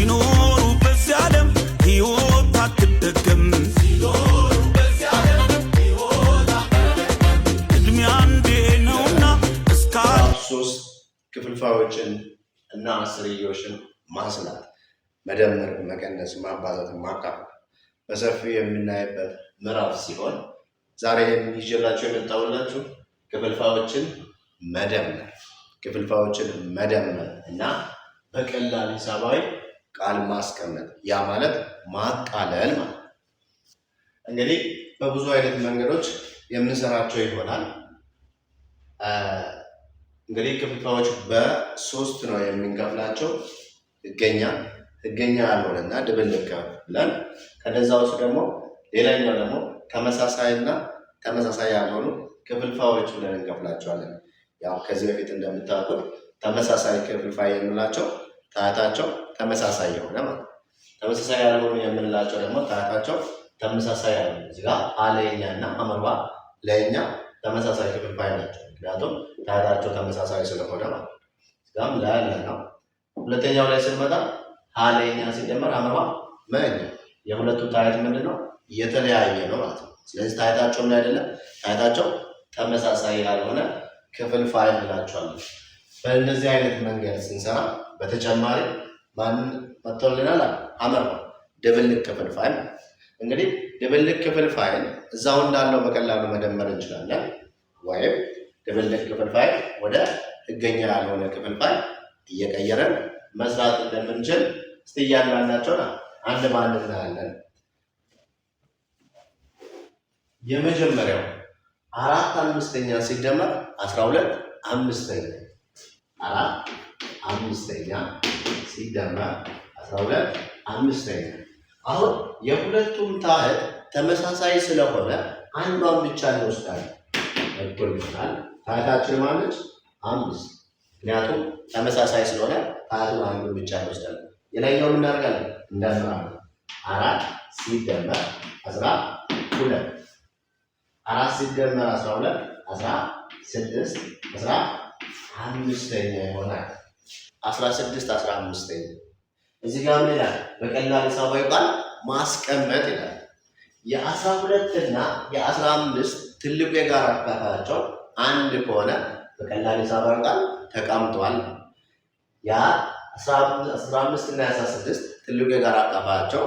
ሲኖሩ በዚህ ዓለም ሕይወት አትደገም ዕድሜ አንዴ ነውና እስከ ሶስት ክፍልፋዮችን እና አስርዮሽን ማስላት መደመር መቀነስ ማባዛት ማካፈል በሰፊው የምናይበት ምዕራፍ ሲሆን ዛሬ ይዤላችሁ የመጣሁላችሁ ክፍልፋዮችን መደመር እና በቀላል ሂሳባዊ ቃል ማስቀመጥ ያ ማለት ማቃለል ማለት እንግዲህ በብዙ አይነት መንገዶች የምንሰራቸው ይሆናል። እንግዲህ ክፍልፋዮች በሶስት ነው የምንከፍላቸው ህገኛ ያልሆነና ድብልቅ ብለን ከነዛ ውስጥ ደግሞ ሌላኛው ደግሞ ተመሳሳይና ተመሳሳይ ያልሆኑ ክፍልፋዮች ብለን እንከፍላቸዋለን። ያው ከዚህ በፊት እንደምታውቁት ተመሳሳይ ክፍልፋይ የምንላቸው ታህታቸው ተመሳሳይ የሆነ ማለት ተመሳሳይ ያልሆኑ የምንላቸው ደግሞ ታህታቸው ተመሳሳይ ያልሆኑ እዚህ ጋር አለኛ እና አመርባ ለኛ ተመሳሳይ ክፍልፋይ ናቸው። ምክንያቱም ታህታቸው ተመሳሳይ ስለሆነ ማለት እዚጋም ለለ ነው። ሁለተኛው ላይ ስንመጣ አለኛ ሲደመር አመርባ መኛ የሁለቱ ታህት ምንድነው የተለያየ ነው ማለት ነው። ስለዚህ ታህታቸው ምን አይደለም ታህታቸው ተመሳሳይ ያልሆነ ክፍልፋይ እንላቸዋለን። በእንደዚህ አይነት መንገድ ስንሰራ በተጨማሪ ማን መጥቶልናል? አመርባ ድብልቅ ክፍልፋይ። እንግዲህ ድብልቅ ክፍልፋይን እዛው እንዳለው በቀላሉ መደመር እንችላለን፣ ወይም ድብልቅ ክፍልፋይ ወደ ህገኛ ያልሆነ ክፍልፋይ እየቀየረን መስራት እንደምንችል እስቲ እያንዳንዳቸውን አንድ በአንድ እናያለን። የመጀመሪያው 4/5 ሲደመር 12 5ኛ 4/5 ሲደመር 12 5ኛ። አሁን የሁለቱም ታህት ተመሳሳይ ስለሆነ አንዷን ብቻ እንወስዳለን። እኩል ይሆናል ታህታችን ማለት 5 ምክንያቱም ተመሳሳይ ስለሆነ ታህቱን አንዱን ብቻ እንወስዳለን። የላይኛውን እናደርጋለን እንደምራለን 4 ሲደመር 12 4 ሲደመር 12 16 15ኛ ይሆናል። 16 15ኛ እዚህ ጋር ምን ይላል? በቀላል ሂሳባዊ ቃል ማስቀመጥ ይላል። የ12 እና የ15 ትልቁ የጋራ አካፋያቸው አንድ ከሆነ በቀላል ሂሳባዊ ቃል ተቀምጧል። ያ 15 እና 16 ትልቁ የጋራ አካፋያቸው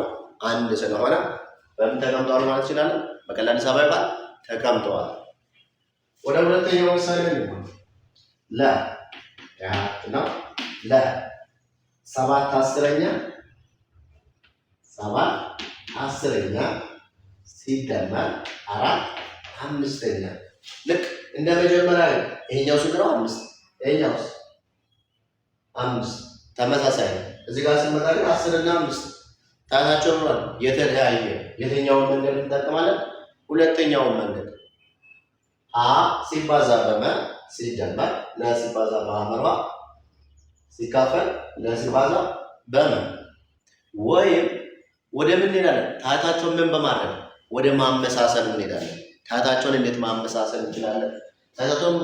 አንድ ስለሆነ በምን ተቀምጧል ማለት ይችላል? በቀላል ሂሳባዊ ቃል ተቀምጠዋል። ወደ ሁለተኛው ምሳሌ ነው። ለ ነው ለ 7/10 7/10 ሲደመር 4/5 ልክ እንደ መጀመሪያ ይሄኛው ስንት ነው? 5 ይሄኛው 5 ተመሳሳይ ነው። እዚህ ጋር ስንመጣ ግን 10 እና 5 ታህታቸው ነው የተለያየ። የትኛውን መንገድ እንጠቀማለን? ሁለተኛውን መንገድ አ ሲባዛ በመ ሲደመር ለ ሲባዛ በአመርባ ሲካፈል ለ ሲባዛ በመ ወይም ወደ ምን እንሄዳለን? ታህታቸውን ምን በማድረግ ወደ ማመሳሰል እንሄዳለን። ታህታቸውን እንዴት ማመሳሰል እንችላለን?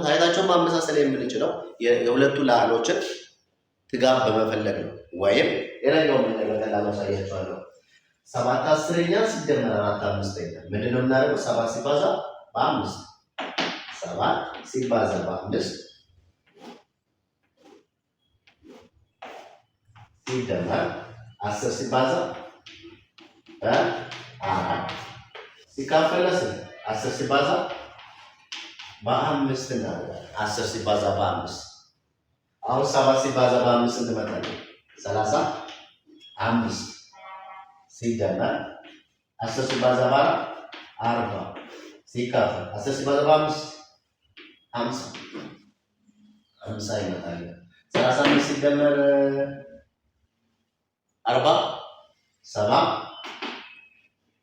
ታህታቸውን ማመሳሰል የምንችለው የሁለቱ ላዕሎችን ትጋብ በመፈለግ ነው። ወይም ሌላኛውን መንገድ በቀላሉ አሳያችኋለሁ። 7/10 ሲደመር 4/5 ምንድን ነው የምናደርገው? 7 ሲባዛ በ5 7 ሲባዛ በ5 ሲደመር 10 ሲባዛ በ4 ሲካፈል 10 ሲባዛ በ5 እናደርጋለን። 10 ሲባዛ በ5 አሁን 7 ሲባዛ በ5 ስንት መጣ? 35 ሲደመር 10 ሲባዛ በ4 40 ሲካፈል 10 ሲባዛ በ5 50 ይመጣል። 35 ሲደመር 40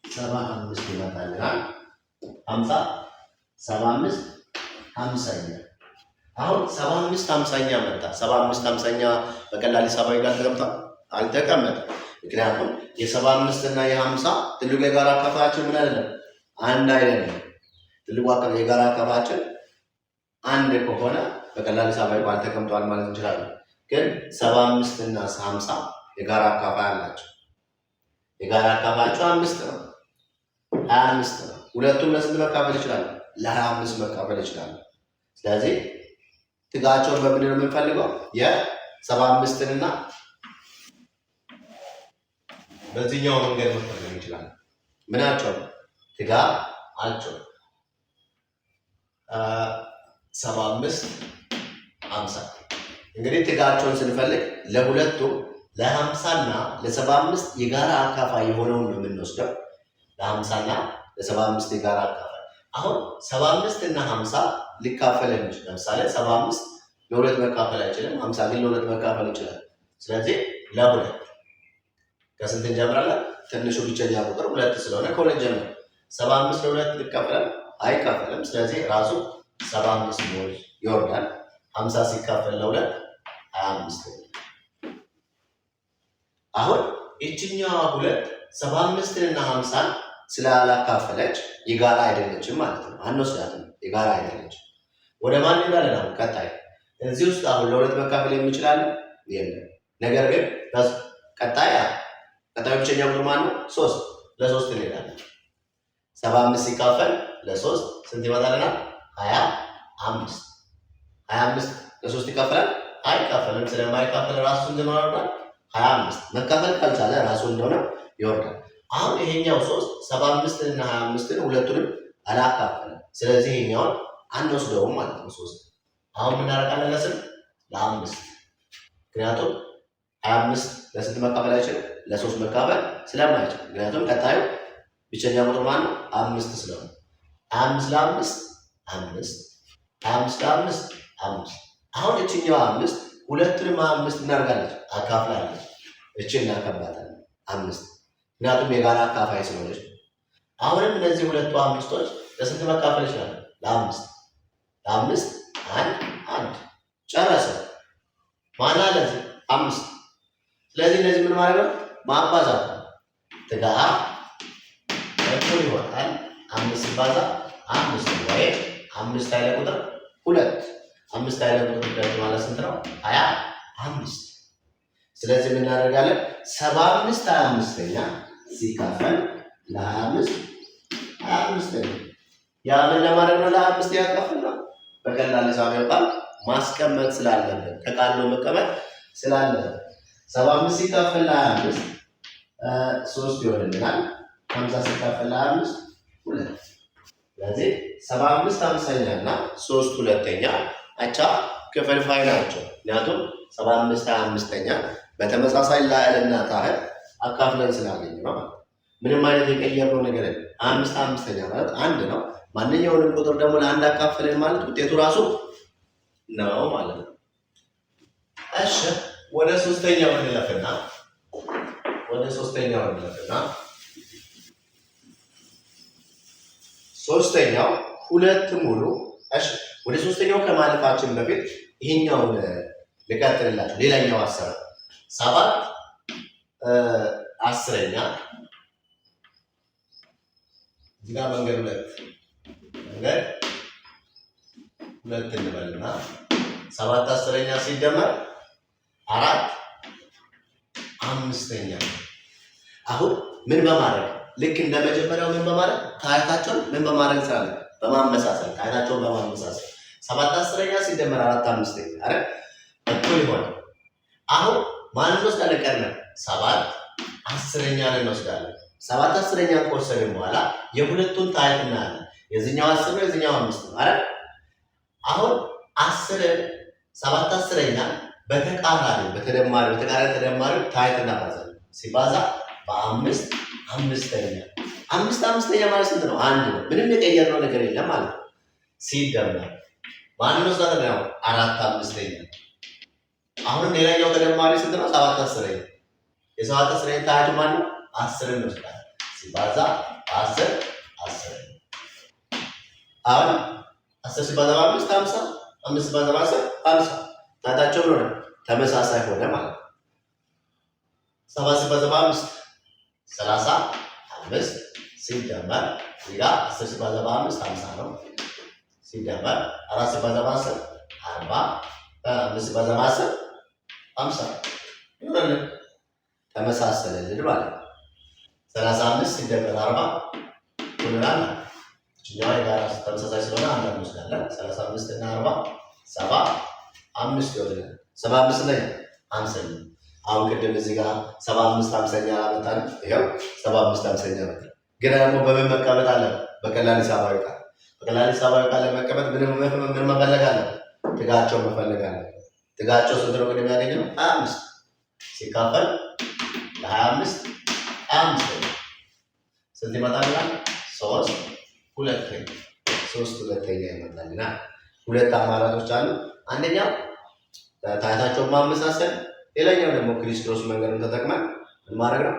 75 ይመጣልናል። 50 75 50ኛ አሁን 75 50ኛ መጣ። 75 50ኛ በቀላል ሂሳባዊ ጋር ተቀምጧል? አልተቀመጠም። ምክንያቱም የ75 እና የ50 ትልቁ የጋራ አካፋያችን ምን አይደለም? አንድ አይደለም። ትልቁ የጋራ አካፋያችን አንድ ከሆነ በቀላል ሂሳባዊ ጋር ተቀምጧል ማለት እንችላለን። ግን 75 እና 50 የጋራ አካፋይ አላቸው። የጋራ አካፋያቸው 5 ነው፣ 25 ነው። ሁለቱም ለስንት መካፈል ይችላሉ? ለ25 መካፈል ይችላሉ። ስለዚህ ትጋቸውን በምንድን ነው የምንፈልገው? የ75ንና በዚህኛው መንገድ መፈለግ እንችላለን። ምናቸው ትጋ አቸው 75 50። እንግዲህ ትጋቸውን ስንፈልግ ለሁለቱ ለ50 እና ለ75 የጋራ አካፋይ የሆነውን ነው የምንወስደው። ለ50 እና ለ75 የጋራ አካፋይ። አሁን 75 እና 50 ሊካፈል የሚችል ለምሳሌ 75 ለሁለት መካፈል አይችልም፣ 50 ግን ለሁለት መካፈል ይችላል። ስለዚህ ለሁለት ከስንት እንጀምራለን? ትንሹ ብቸኛ ቁጥር 2 ስለሆነ ከሁለት ጀምር። 75 ለሁለት ሊካፈል አይካፈልም። ስለዚህ ራሱ 75 ሞል ይወርዳል። 50 ሲካፈል ለሁለት 25። አሁን እችኛዋ ሁለት 75 እና 50 ስላላካፈለች የጋራ አይደለችም ማለት ነው። አንወስዳትም፣ የጋራ አይደለችም። ወደ ማን እንሄዳለን? አሁን ቀጣይ እዚህ ውስጥ አሁን ለሁለት መካፈል የሚችላል የለም። ነገር ግን ቀጣዩ ብቸኛ ቁጥር ማን ነው? 3 ለ3 እንሄዳለን። 75 ሲካፈል ለ3 ስንት ይመጣልናል? 25። 25 ለ3 ይካፈላል? አይካፈልም። ስለማይካፈል ራሱ ስንት ይሆናል? 25። መካፈል ካልቻለ ራሱ እንደሆነ ይወርዳል። አሁን ይሄኛው 3 75 እና 25ን ሁለቱንም አላካፈለም። ስለዚህ ይሄኛውን አንወስደውም ማለት ነው። 3 አሁን ምን እናደርጋለን? ለስንት? ለ5። ምክንያቱም 25 ለስንት መካፈል አይችልም? ለ3 መካፈል ስለማይችል። ምክንያቱም ቀጣዩ ብቸኛ ቁጥር ማን ነው? 5 ስለሆነ 25 ለ5 5 25 ለ5 5። አሁን እችኛው 5 ሁለቱንም 5 እናደርጋለች፣ አካፍላለች። እችን እናከባታለን 5 ምክንያቱም የጋራ አካፋይ ስለሆነች። አሁንም እነዚህ ሁለቱ 5ቶች ለስንት መካፈል ይችላል? ለ5 1 ጨረሰ። ማን አለ? 5። ስለዚህ እነዚህ ምን ማለት ነው? ማባዛት ነው። ትጋ እኩል ይሆናል 5 ሲባዛ 5 ወይ 5 ኃይለ ቁጥር 2። 5 ኃይለ ቁጥር 2 ማለት ስንት ነው? 25። ስለዚህ ምን እናደርጋለን? 75 25ኛ ሲካፈል ለ25 25ኛ ያ ምን ለማድረግ ነው? ለ25 ያካፍል ነው። በቀላል ሂሳብ ያውቃል ማስቀመጥ ስላለበት ተቃሎ መቀመጥ ስላለበት 75 ሲካፈል ለ25 3 ይሆንልናል። 50 ሲካፈል ለ25 2። ስለዚህ 75 50ኛ እና 3 2ኛ አቻ ክፍልፋይ ናቸው። ምክንያቱም 75 25ኛ በተመሳሳይ ላዕልና ታህት አካፍለን ስላገኘ ነው። ምንም አይነት የቀየርነው ነገር የለም። 5 5ኛ ማለት አንድ ነው። ማንኛውንም ቁጥር ደግሞ ለአንድ አካፍለን ማለት ውጤቱ ራሱ ነው ማለት ነው። እሺ ወደ ሶስተኛው እንለፍና ሶስተኛው ሁለት ሙሉ። እሺ ወደ ሶስተኛው ከማለፋችን በፊት ይሄኛውን ልቀጥልላችሁ። ሌላኛው 7 10ኛ እዚጋ መንገድ ሁለት እንበልና 7 10ኛ ሲደመር 4 5ኛ። አሁን ምን በማድረግ ልክ እንደ መጀመሪያው ምን በማድረግ ታያታቸውን ምን በማድረግ እንሰራለን? በማመሳሰል ታያታቸውን በማመሳሰል 7 10ኛ ሲደመር 4 5ኛ አይደል እኩል ይሆናል። አሁን ማን እንወስዳለን? ቀድመን 7 10ኛ እንወስዳለን። 7 10ኛ ከወሰድን በኋላ የሁለቱን ታይት እናያለን። የዚህኛው 10 ነው፣ የዚህኛው 5 ነው አይደል? አሁን 7 10ኛ በተቃራኒ ተደማሪ ታይት እናባዛለን። ሲባዛ በ5 5ኛ 5 5ኛ ማለት ስንት ነው? 1 ነው። ምንም የቀየርነው ነገር የለም ማለት ነው። ሲደመር ማን እንወስዳለን? ያው 4 5ኛ። አሁንም ሌላኛው ተደማሪ ስንት ነው? 7 10ኛ። የ7 10ኛ ታይቱ ማን ነው? 10 እንወስዳለን። ሲባዛ 10 10። አሁን 10 ሲባዛ በ5 50፣ 5 ሲባዛ በ10 50። ታታቸው ሆነ ተመሳሳይ ሆነ ማለት ነው። 7 ሲባዛ በ5 35 ሲደመር ሌላ 10 ሲባዛ በ5 50 ነው። ሲደመር 4 ሲባዛ በ10 40፣ 5 ሲባዛ በ10 50 ይሆናል። ተመሳሰለልን ማለት ነው። 35 ሲደመር 40 ይሆናል። እኛው የጋራ ተመሳሳይ ስለሆነ አንድ እንወስዳለን። 35 እና 40 75 ይሆናል። 75 ላይ 50። አሁን ቅድም እዚህ ጋር 75 50ኛ አመጣን። ይሄው 75 50ኛ አመጣን። ግን ደግሞ በምን መቀመጥ አለ? በቀላል ሂሳባዊ ቃል። በቀላል ሂሳባዊ ቃል ለመቀመጥ ምን መፈለግ አለ? ጥጋቸው መፈለግ አለ። ጥጋቸው ስንት ነው ግን የሚያገኘው? 25 ሲካፈል ለ25 25 ስንት ይመጣልናል? 3 ሁለተኛ ይመጣልናል። ሁለት አማራጮች አሉ። አንደኛው ታይታቸውን ማመሳሰል፣ ሌላኛው ደግሞ ክሪስ ክሮስ መንገዱን ተጠቅመን ምን ማድረግ ነው?